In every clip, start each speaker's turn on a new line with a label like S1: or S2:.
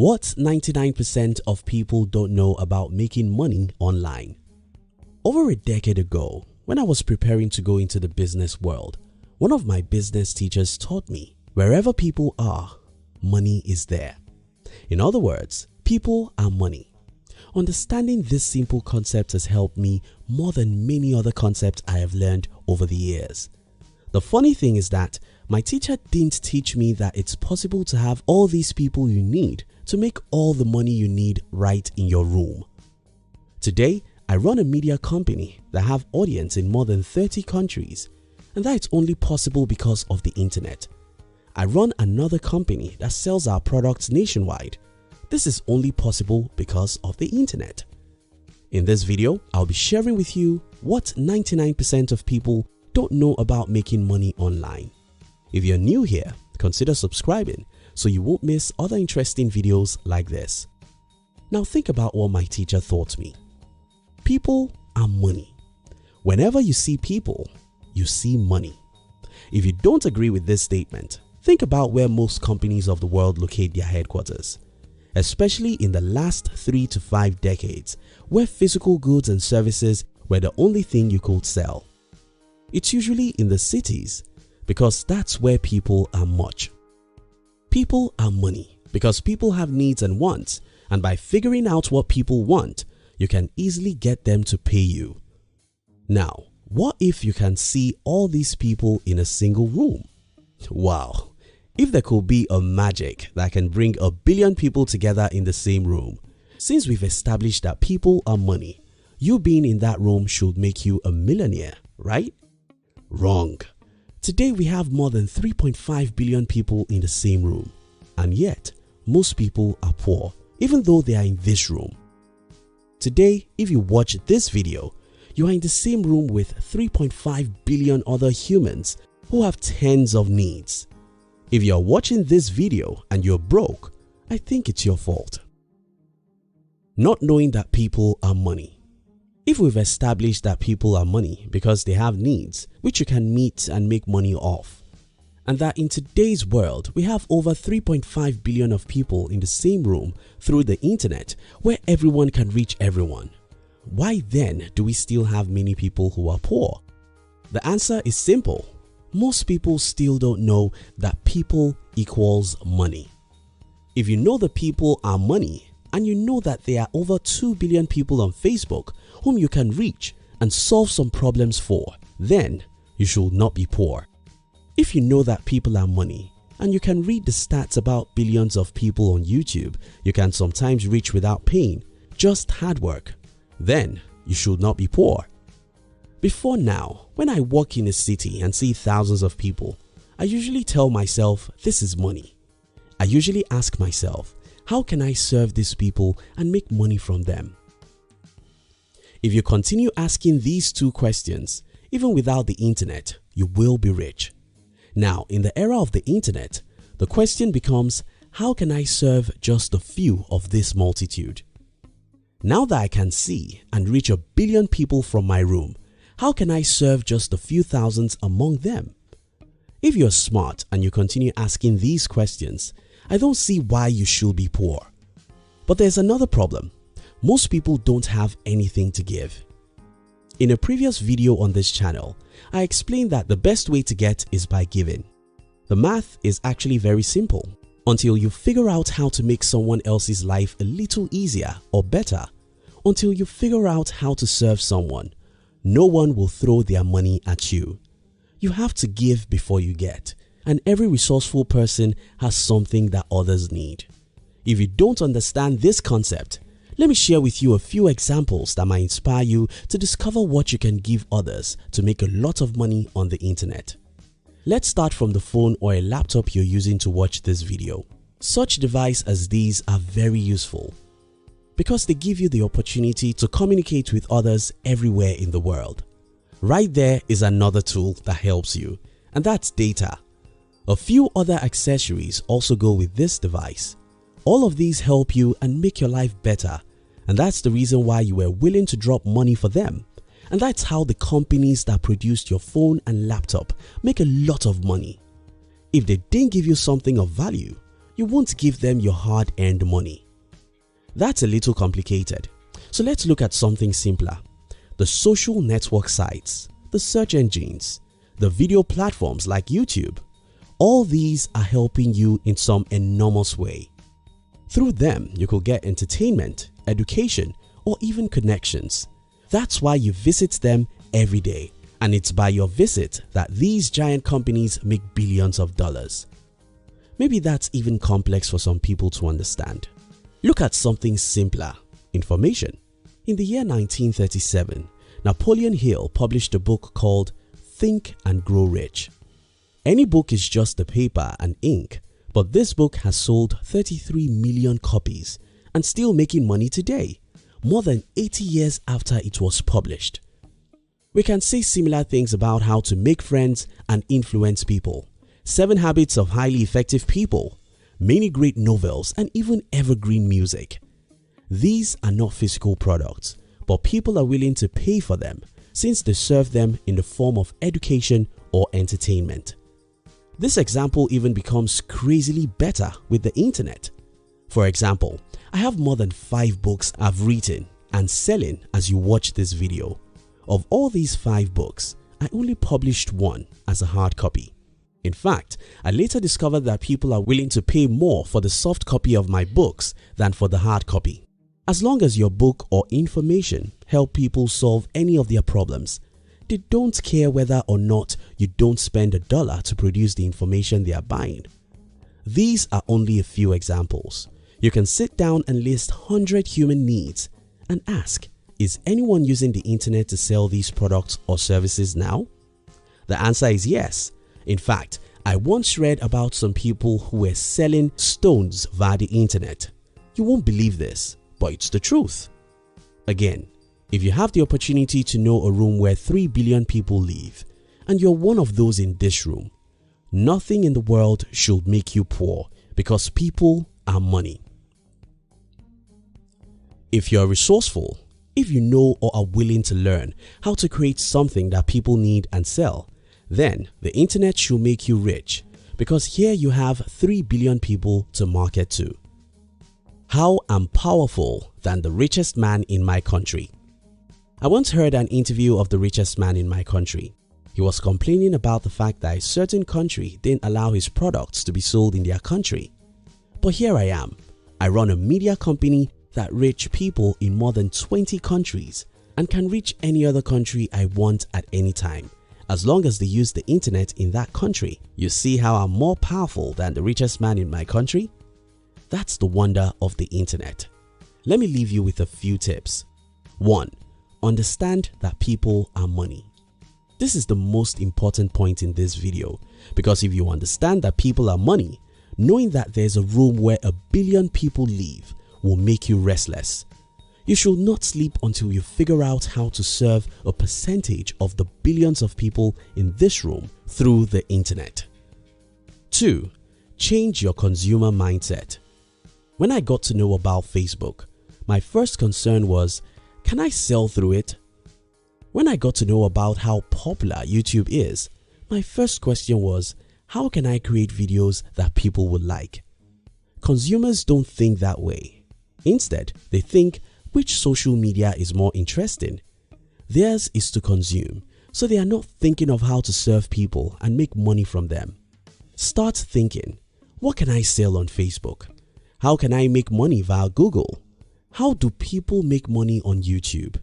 S1: What 99% of people don't know about making money online. Over a decade ago, when I was preparing to go into the business world, one of my business teachers taught me, wherever people are, money is there. In other words, people are money. Understanding this simple concept has helped me more than many other concepts I have learned over the years. The funny thing is that my teacher didn't teach me that it's possible to have all these people you need to make all the money you need right in your room. Today, I run a media company that have audience in more than 30 countries, and that it's only possible because of the internet. I run another company that sells our products nationwide. This is only possible because of the internet. In this video, I'll be sharing with you what 99% of people don't know about making money online. If you're new here, consider subscribing so you won't miss other interesting videos like this. Now think about what my teacher taught me. People are money. Whenever you see people, you see money. If you don't agree with this statement, think about where most companies of the world locate their headquarters, especially in the last 3 to 5 decades, where physical goods and services were the only thing you could sell. It's usually in the cities because that's where people are much. People are money because people have needs and wants, and by figuring out what people want, you can easily get them to pay you. Now, what if you can see all these people in a single room? Wow! If there could be a magic that can bring a billion people together in the same room. Since we've established that people are money, you being in that room should make you a millionaire, right? Wrong. Today we have more than 3.5 billion people in the same room, and yet most people are poor even though they are in this room. Today, if you watch this video, you are in the same room with 3.5 billion other humans who have tens of needs. If you are watching this video and you're broke, I think it's your fault. Not knowing that people are money. If we've established that people are money because they have needs which you can meet and make money off, and that in today's world we have over 3.5 billion of people in the same room through the internet where everyone can reach everyone, why then do we still have many people who are poor? The answer is simple. Most people still don't know that people equals money. If you know the people are money and you know that there are over 2 billion people on Facebook whom you can reach and solve some problems for, then you should not be poor. If you know that people are money and you can read the stats about billions of people on YouTube you can sometimes reach without pain, just hard work, then you should not be poor. Before now, when I walk in a city and see thousands of people, I usually tell myself this is money. I usually ask myself, how can I serve these people and make money from them? If you continue asking these two questions, even without the internet, you will be rich. Now, in the era of the internet, the question becomes, how can I serve just a few of this multitude? Now that I can see and reach a billion people from my room, how can I serve just a few thousands among them? If you're smart and you continue asking these questions, I don't see why you should be poor. But there's another problem. Most people don't have anything to give. In a previous video on this channel, I explained that the best way to get is by giving. The math is actually very simple. Until you figure out how to make someone else's life a little easier or better, until you figure out how to serve someone, no one will throw their money at you. You have to give before you get, and every resourceful person has something that others need. If you don't understand this concept, let me share with you a few examples that might inspire you to discover what you can give others to make a lot of money on the internet. Let's start from the phone or a laptop you're using to watch this video. Such devices as these are very useful because they give you the opportunity to communicate with others everywhere in the world. Right there is another tool that helps you, and that's data. A few other accessories also go with this device. All of these help you and make your life better, and that's the reason why you were willing to drop money for them. And that's how the companies that produced your phone and laptop make a lot of money. If they didn't give you something of value, you won't give them your hard-earned money. That's a little complicated, so let's look at something simpler. The social network sites, the search engines, the video platforms like YouTube, all these are helping you in some enormous way. Through them, you could get entertainment, education, or even connections. That's why you visit them every day, and it's by your visit that these giant companies make billions of dollars. Maybe that's even complex for some people to understand. Look at something simpler: information. In the year 1937, Napoleon Hill published a book called Think and Grow Rich. Any book is just the paper and ink, but this book has sold 33 million copies and still making money today, more than 80 years after it was published. We can say similar things about how to make friends and influence people, 7 Habits of Highly Effective People, many great novels, and even evergreen music. These are not physical products, but people are willing to pay for them since they serve them in the form of education or entertainment. This example even becomes crazily better with the internet. For example, I have more than 5 books I've written and selling as you watch this video. Of all these 5 books, I only published one as a hard copy. In fact, I later discovered that people are willing to pay more for the soft copy of my books than for the hard copy. As long as your book or information help people solve any of their problems, they don't care whether or not you don't spend $1 to produce the information they are buying. These are only a few examples. You can sit down and list 100 human needs and ask, is anyone using the internet to sell these products or services now? The answer is yes. In fact, I once read about some people who were selling stones via the internet. You won't believe this, but it's the truth. Again, if you have the opportunity to know a room where 3 billion people live and you're one of those in this room, nothing in the world should make you poor because people are money. If you're resourceful, if you know or are willing to learn how to create something that people need and sell, then the internet should make you rich because here you have 3 billion people to market to. How I'm powerful than the richest man in my country. I once heard an interview of the richest man in my country. He was complaining about the fact that a certain country didn't allow his products to be sold in their country. But here I am. I run a media company that reaches people in more than 20 countries and can reach any other country I want at any time, as long as they use the internet in that country. You see how I'm more powerful than the richest man in my country? That's the wonder of the internet. Let me leave you with a few tips. 1. Understand that people are money. This is the most important point in this video because if you understand that people are money, knowing that there's a room where 1 billion people live will make you restless. You should not sleep until you figure out how to serve a percentage of the billions of people in this room through the internet. 2. Change your consumer mindset. When I got to know about Facebook, my first concern was, can I sell through it? When I got to know about how popular YouTube is, my first question was, how can I create videos that people would like? Consumers don't think that way. Instead, they think, which social media is more interesting? Theirs is to consume, so they are not thinking of how to serve people and make money from them. Start thinking, what can I sell on Facebook? How can I make money via Google? How do people make money on YouTube?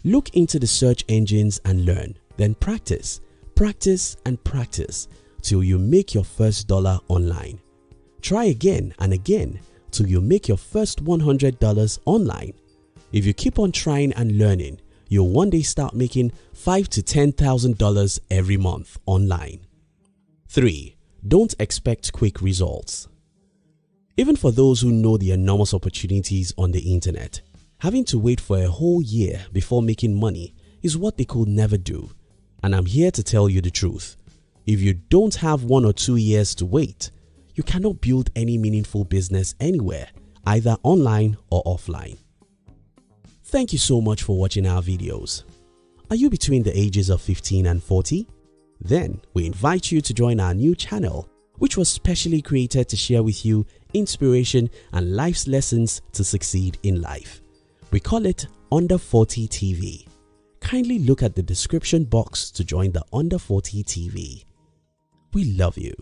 S1: Look into the search engines and learn, then practice, practice and practice till you make your first $1 online. Try again and again till you make your first $100 online. If you keep on trying and learning, you'll one day start making $5,000 to $10,000 every month online. 3. Don't expect quick results. Even for those who know the enormous opportunities on the internet, having to wait for a whole year before making money is what they could never do. And I'm here to tell you the truth. If you don't have 1 or 2 years to wait, you cannot build any meaningful business anywhere, either online or offline. Thank you so much for watching our videos. Are you between the ages of 15 and 40? Then we invite you to join our new channel which was specially created to share with you inspiration and life's lessons to succeed in life. We call it Under 40 TV. Kindly look at the description box to join the Under 40 TV. We love you.